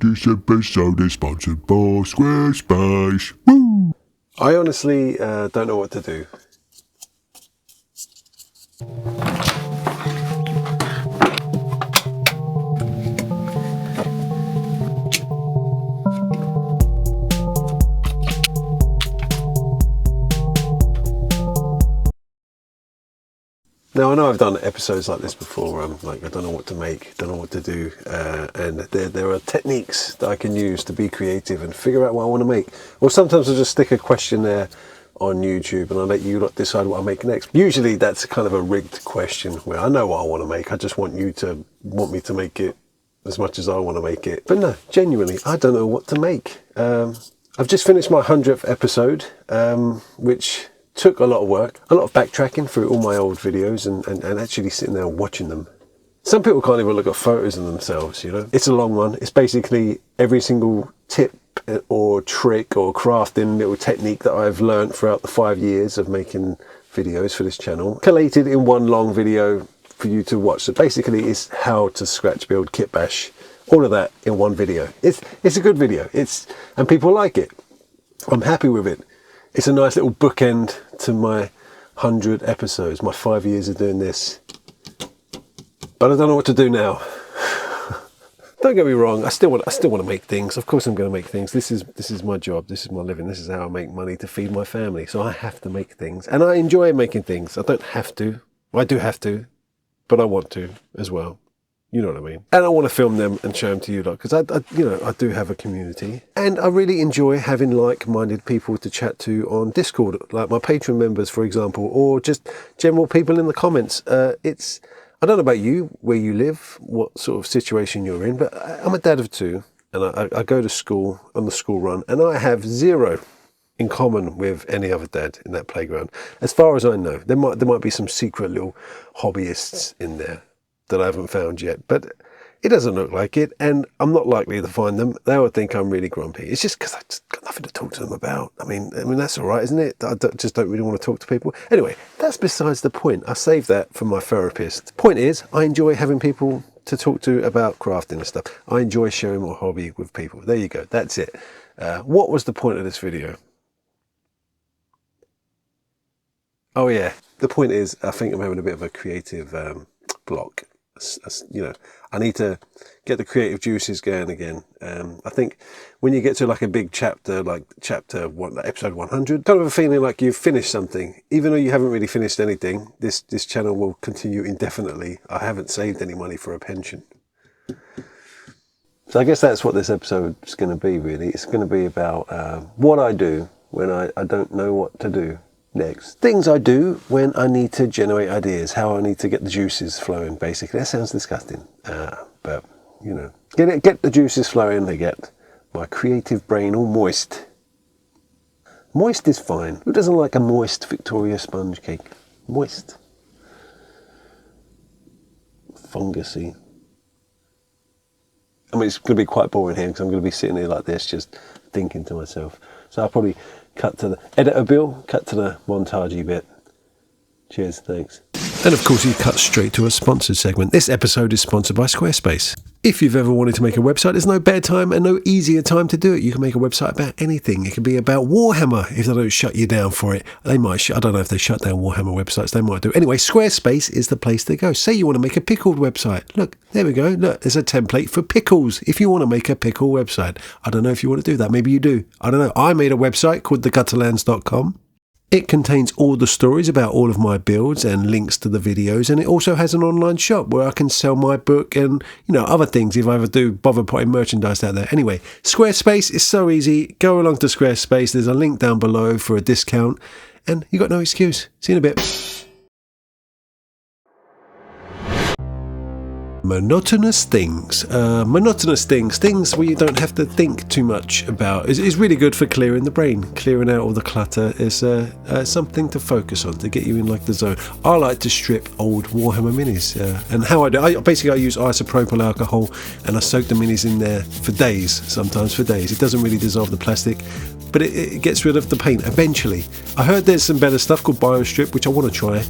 This episode is sponsored by Squarespace. Woo! I honestly don't know what to do. Now, I know I've done episodes like this before where I'm like, I don't know what to make, don't know what to do, and there are techniques that I can use to be creative and figure out what I want to make. Or sometimes I'll just stick a question there on YouTube and I'll let you decide what I make next. Usually that's kind of a rigged question where I know what I want to make, I just want you to want me to make it as much as I want to make it. But no, genuinely, I don't know what to make. I've just finished my 100th episode, which took a lot of work, a lot of backtracking through all my old videos and actually sitting there watching them. Some people can't even look at photos of themselves, you know. It's a long one. It's basically every single tip or trick or crafting little technique that I've learned throughout the 5 years of making videos for this channel, collated in one long video for you to watch. So basically it's how to scratch, build, kit bash, all of that in one video. It's a good video. And people like it. I'm happy with it. It's a nice little bookend to my 100 episodes, my 5 years of doing this. But I don't know what to do now. Don't get me wrong, I still want to make things. Of course I'm going to make things. This is my job, this is my living, this is how I make money to feed my family. So I have to make things. And I enjoy making things. I don't have to. I do have to, but I want to as well. You know what I mean? And I want to film them and show them to you lot, because I do have a community. And I really enjoy having like-minded people to chat to on Discord, like my Patreon members, for example, or just general people in the comments. I don't know about you, where you live, what sort of situation you're in, but I'm a dad of two, and I go to school on the school run, and I have zero in common with any other dad in that playground. As far as I know, there might be some secret little hobbyists in there that I haven't found yet, but it doesn't look like it, and I'm not likely to find them. They would think I'm really grumpy. It's just because I've just got nothing to talk to them about. I mean that's all right, isn't it? I just don't really want to talk to people. Anyway, that's besides the point. I saved that for my therapist. Point is, I enjoy having people to talk to about crafting and stuff. I enjoy sharing my hobby with people. There you go. That's it. What was the point of this video? Oh yeah, the point is, I think I'm having a bit of a creative block. You know, I need to get the creative juices going again. I think when you get to like a big chapter, like episode 100, kind of a feeling like you've finished something, even though you haven't really finished anything. This channel will continue indefinitely. I haven't saved any money for a pension. So I guess that's what this episode is going to be, really. It's going to be about what I do when I don't know what to do next. Things I do when I need to generate ideas, how I need to get the juices flowing, basically. That sounds disgusting, but you know, get the juices flowing. They get my creative brain all moist. Moist is fine. Who doesn't like a moist Victoria sponge cake? Moist. Fungusy. I mean, it's going to be quite boring here because I'm going to be sitting here like this, just thinking to myself. So I'll probably cut to the editor bill, cut to the montagey bit. Cheers, thanks. And of course, you cut straight to a sponsored segment. This episode is sponsored by Squarespace. If you've ever wanted to make a website, there's no better time and no easier time to do it. You can make a website about anything. It can be about Warhammer. If they don't shut you down for it, they might. I don't know if they shut down Warhammer websites. They might do. Anyway, Squarespace is the place to go. Say you want to make a pickled website. Look, there we go. Look, there's a template for pickles. If you want to make a pickle website, I don't know if you want to do that. Maybe you do. I don't know. I made a website called thegutterlands.com. It contains all the stories about all of my builds and links to the videos, and it also has an online shop where I can sell my book and, you know, other things if I ever do bother putting merchandise out there. Anyway, Squarespace is so easy. Go along to Squarespace. There's a link down below for a discount, and you got no excuse. See you in a bit. Monotonous things. Things where you don't have to think too much about. It's really good for clearing the brain, clearing out all the clutter. It's something to focus on, to get you in like the zone. I like to strip old Warhammer minis, and how I do, I use isopropyl alcohol, and I soak the minis in there for days, sometimes for days. It doesn't really dissolve the plastic, but it gets rid of the paint eventually. I heard there's some better stuff called BioStrip, which I want to try.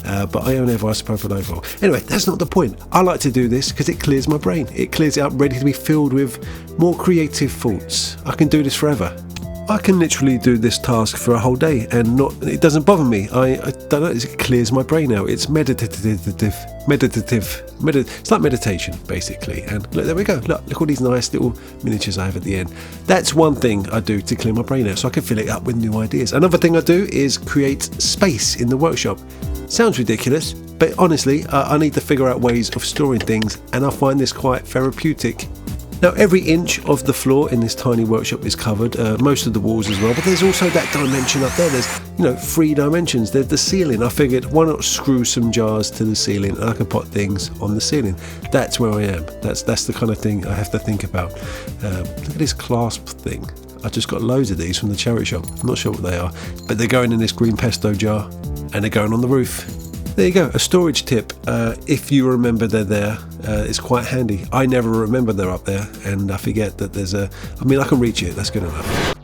but I only have isopropyl alcohol. Anyway, that's not the point. I like to do this because it clears my brain. It clears it up, ready to be filled with more creative thoughts. I can do this forever. I can literally do this task for a whole day and it doesn't bother me. I don't know, it clears my brain out. It's meditative. It's like meditation, basically. And look, there we go. Look all these nice little miniatures I have at the end. That's one thing I do to clear my brain out, so I can fill it up with new ideas. Another thing I do is create space in the workshop. Sounds ridiculous, but honestly, I need to figure out ways of storing things, and I find this quite therapeutic. Now, every inch of the floor in this tiny workshop is covered, most of the walls as well, but there's also that dimension up there. There's, 3 dimensions. There's the ceiling. I figured, why not screw some jars to the ceiling and I can put things on the ceiling. That's where I am. That's the kind of thing I have to think about. Look at this clasp thing. I just got loads of these from the charity shop. I'm not sure what they are, but they're going in this green pesto jar and they're going on the roof. There you go, a storage tip. If you remember they're there, it's quite handy. I never remember they're up there, and I forget that there's I can reach it, that's good enough.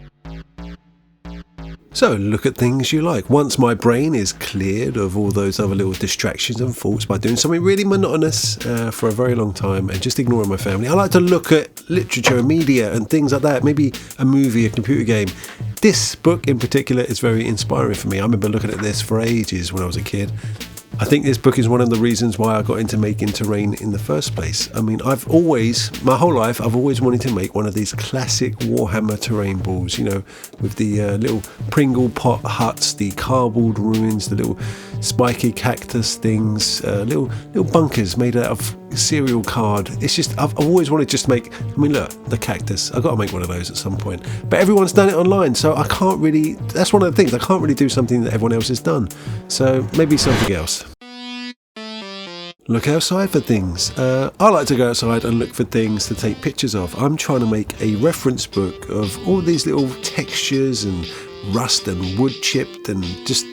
So, look at things you like. Once my brain is cleared of all those other little distractions and thoughts by doing something really monotonous for a very long time and just ignoring my family, I like to look at literature, media and things like that, maybe a movie, a computer game. This book in particular is very inspiring for me. I remember looking at this for ages when I was a kid. I think this book is one of the reasons why I got into making terrain in the first place. I mean, my whole life, I've always wanted to make one of these classic Warhammer terrain balls, with the little Pringle pot huts, the cardboard ruins, the little spiky cactus things, little bunkers made out of cereal card. It's just, I've always wanted just to make, look, the cactus. I've got to make one of those at some point. But everyone's done it online, so I can't really, that's one of the things, I can't really do something that everyone else has done. So maybe something else. Look outside for things. I like to go outside and look for things to take pictures of. I'm trying to make a reference book of all these little textures and rust and wood chipped and just,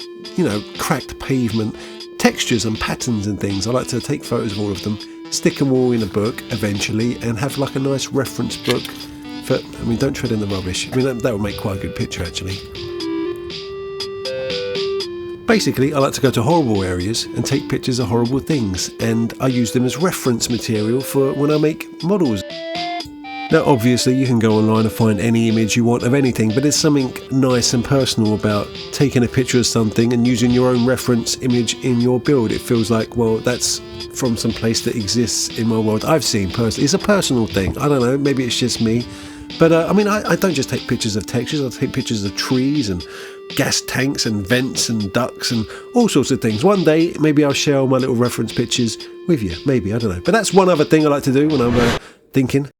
cracked pavement, textures and patterns and things. I like to take photos of all of them, stick them all in a book eventually, and have like a nice reference book for, don't tread in the rubbish. That would make quite a good picture actually. Basically, I like to go to horrible areas and take pictures of horrible things, and I use them as reference material for when I make models. Now, obviously, you can go online and find any image you want of anything, but there's something nice and personal about taking a picture of something and using your own reference image in your build. It feels like, well, that's from some place that exists in my world I've seen personally. It's a personal thing. I don't know, maybe it's just me. But I don't just take pictures of textures, I take pictures of trees and gas tanks and vents and ducts and all sorts of things. One day, maybe I'll share all my little reference pictures with you. Maybe, I don't know. But that's one other thing I like to do when I'm thinking.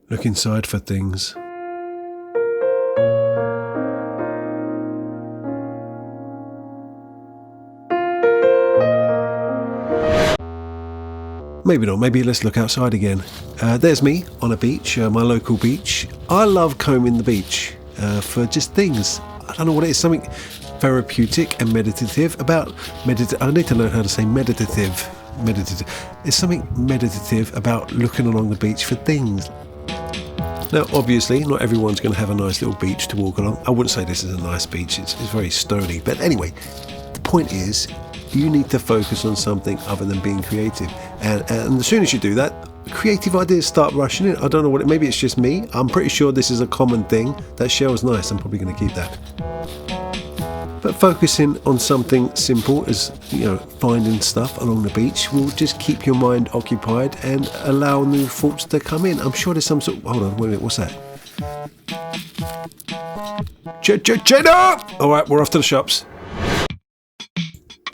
Look inside for things. Maybe not, maybe let's look outside again. There's me on a beach, my local beach. I love combing the beach for just things. I don't know what it is, something therapeutic and meditative about I need to learn how to say meditative. It's something meditative about looking along the beach for things. Now, obviously, not everyone's going to have a nice little beach to walk along. I wouldn't say this is a nice beach, it's very stony. But anyway, the point is, you need to focus on something other than being creative. And as soon as you do that, creative ideas start rushing in. I don't know maybe it's just me. I'm pretty sure this is a common thing. That shell's nice, I'm probably going to keep that. But focusing on something simple as, finding stuff along the beach will just keep your mind occupied and allow new thoughts to come in. I'm sure there's some sort of, hold on, wait a minute, what's that? All right, we're off to the shops.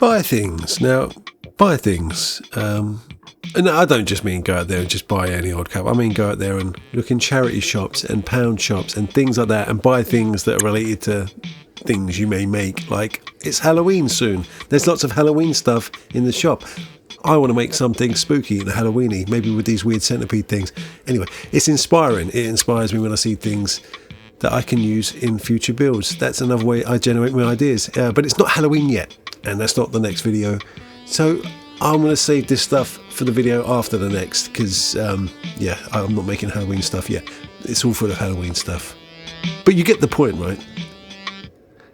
Buy things. Now, buy things. And I don't just mean go out there and just buy any old cup. I mean go out there and look in charity shops and pound shops and things like that and buy things that are related to things you may make. Like, it's Halloween soon. There's lots of Halloween stuff in the shop. I want to make something spooky and Halloweeny, maybe with these weird centipede things. Anyway, it's inspiring. It inspires me when I see things that I can use in future builds. That's another way I generate my ideas. But it's not Halloween yet, and that's not the next video. So I'm going to save this stuff for the video after the next, because, I'm not making Halloween stuff yet. It's all full of Halloween stuff. But you get the point, right?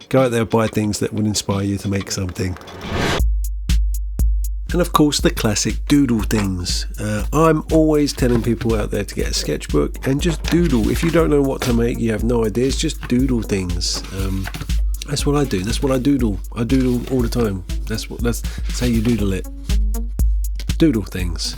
Go out there and buy things that would inspire you to make something. And of course the classic doodle things. I'm always telling people out there to get a sketchbook and just doodle. If you don't know what to make, you have no ideas, just doodle things. That's what I do. That's what I doodle. I doodle all the time. That's how you doodle it. Doodle things.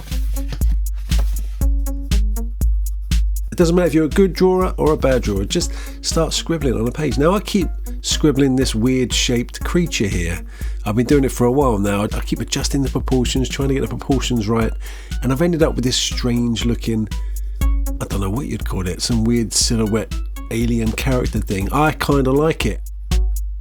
It doesn't matter if you're a good drawer or a bad drawer, just start scribbling on a page. Now I keep scribbling this weird shaped creature here. I've been doing it for a while now. I keep adjusting the proportions, trying to get the proportions right, and I've ended up with this strange looking, I don't know what you'd call it, some weird silhouette alien character thing. I kind of like it.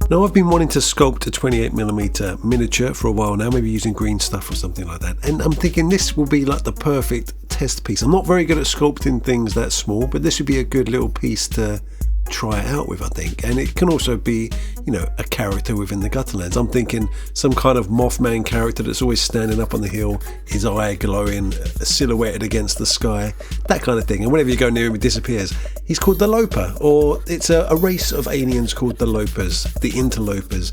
Now I've been wanting to sculpt a 28mm miniature for a while now, maybe using green stuff or something like that, and I'm thinking this will be like the perfect test piece. I'm not very good at sculpting things that small, but this would be a good little piece to try it out with, I think. And it can also be, you know, a character within the Gutterlands. I'm thinking some kind of Mothman character that's always standing up on the hill, his eye glowing, silhouetted against the sky, that kind of thing. And whenever you go near him, he disappears. He's called the Loper, or it's a race of aliens called the Lopers, the interlopers,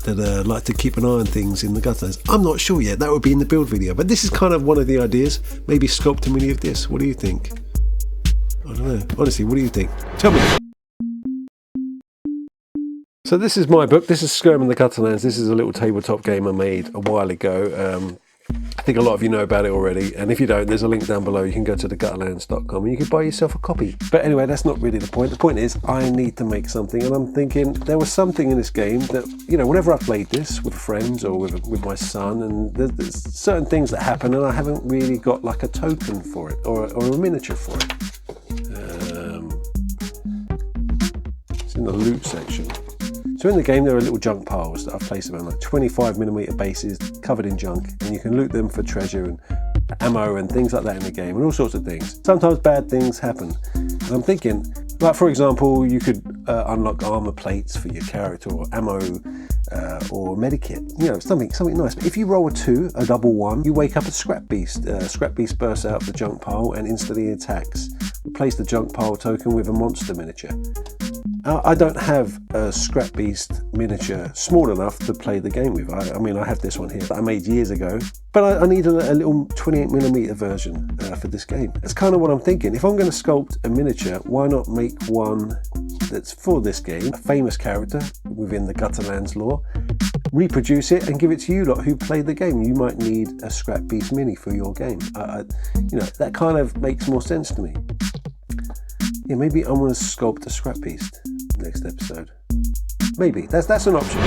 that like to keep an eye on things in the Gutterlands. I'm not sure yet. That would be in the build video, but this is kind of one of the ideas. Maybe sculpt a mini of this. What do you think? I don't know. Honestly, what do you think? Tell me. So this is my book. This is Skirm in the Gutterlands. This is a little tabletop game I made a while ago. I think a lot of you know about it already, and if you don't, there's a link down below. You can go to thegutterlands.com and you can buy yourself a copy. But anyway, that's not really the point. The point is I need to make something, and I'm thinking there was something in this game that, you know, whenever I played this with friends or with my son, and there's certain things that happen and I haven't really got like a token for it or a miniature for it. It's in the loot section. So in the game there are little junk piles that I've placed around, like 25mm bases covered in junk, and you can loot them for treasure and ammo and things like that in the game, and all sorts of things. Sometimes bad things happen, and I'm thinking, like for example, you could unlock armor plates for your character, or ammo, or medikit, you know, something nice. But if you roll a 2, a double 1, you wake up a scrap beast. Scrap beast bursts out of the junk pile and instantly attacks. Replace the junk pile token with a monster miniature. I don't have a scrap beast miniature small enough to play the game with. I mean, I have this one here that I made years ago, but I need a little 28mm version for this game. That's kind of what I'm thinking. If I'm going to sculpt a miniature, why not make one that's for this game, a famous character within the Gutterlands lore, reproduce it and give it to you lot who played the game. You might need a scrap beast mini for your game. You know, that kind of makes more sense to me. Yeah, maybe I'm going to sculpt a scrap beast next episode. Maybe that's an option.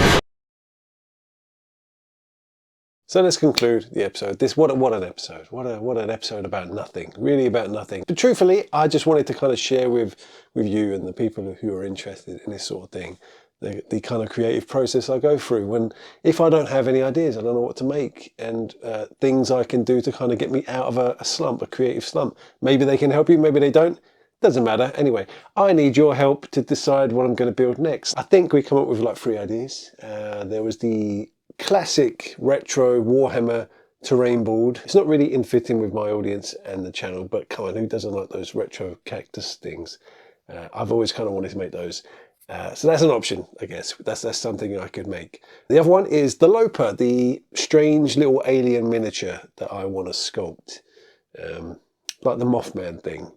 So let's conclude the episode. What an episode! What an episode about nothing. Really about nothing. But truthfully, I just wanted to kind of share with you and the people who are interested in this sort of thing, the kind of creative process I go through when, if I don't have any ideas, I don't know what to make, and things I can do to kind of get me out of a slump, a creative slump. Maybe they can help you, maybe they don't. Doesn't matter. Anyway, I need your help to decide what I'm going to build next. I think we come up with like 3 ideas. There was the classic retro Warhammer terrain board. It's not really in fitting with my audience and the channel, but come on, who doesn't like those retro cactus things? I've always kind of wanted to make those. So that's an option, I guess. That's something I could make. The other one is the Loper, the strange little alien miniature that I want to sculpt. Like the Mothman thing.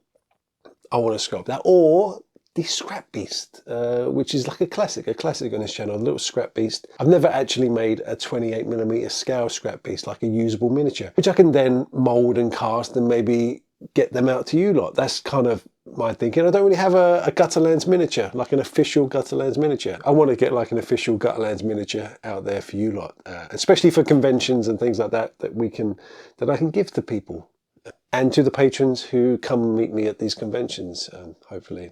I want to sculpt that, or the scrap beast, which is like a classic on this channel, a little scrap beast. I've never actually made a 28mm scale scrap beast, like a usable miniature, which I can then mold and cast and maybe get them out to you lot. That's kind of my thinking. I don't really have a Gutterlands miniature, like an official Gutterlands miniature. I want to get like an official Gutterlands miniature out there for you lot, especially for conventions and things like that, that I can give to people. And to the patrons who come meet me at these conventions, hopefully.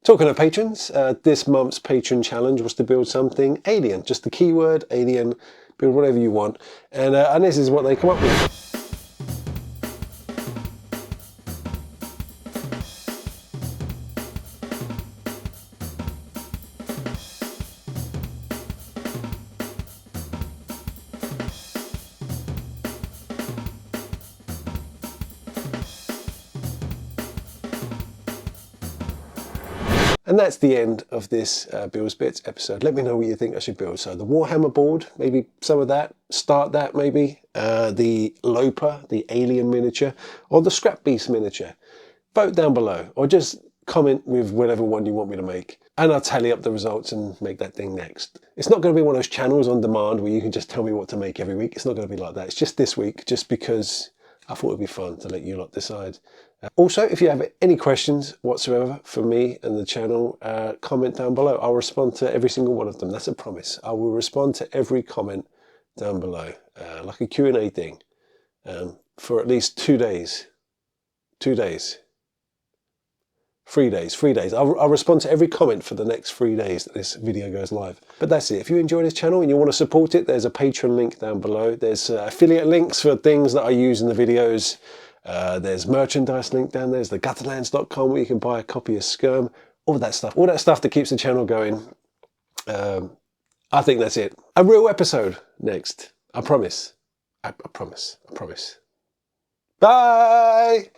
Talking of patrons, this month's patron challenge was to build something alien. Just the keyword alien, build whatever you want. And this is what they come up with. And that's the end of this Builds Bits episode. Let me know what you think I should build. So the Warhammer board, maybe some of that. Start that maybe. The Loper, the alien miniature, or the Scrap Beast miniature. Vote down below, or just comment with whatever one you want me to make. And I'll tally up the results and make that thing next. It's not going to be one of those channels on demand where you can just tell me what to make every week. It's not going to be like that. It's just this week, just because I thought it'd be fun to let you lot decide. Also, if you have any questions whatsoever for me and the channel, comment down below. I'll respond to every single one of them. That's a promise. I will respond to every comment down below, like a Q&A thing, for at least 2 days. 2 days. 3 days. 3 days. I'll respond to every comment for the next 3 days that this video goes live. But that's it. If you enjoy this channel and you want to support it, there's a Patreon link down below. There's affiliate links for things that I use in the videos. There's merchandise link down there. There's the gutterlands.com where you can buy a copy of Skirm. All that stuff. All that stuff that keeps the channel going. I think that's it. A real episode next. I promise. I promise. I promise. Bye!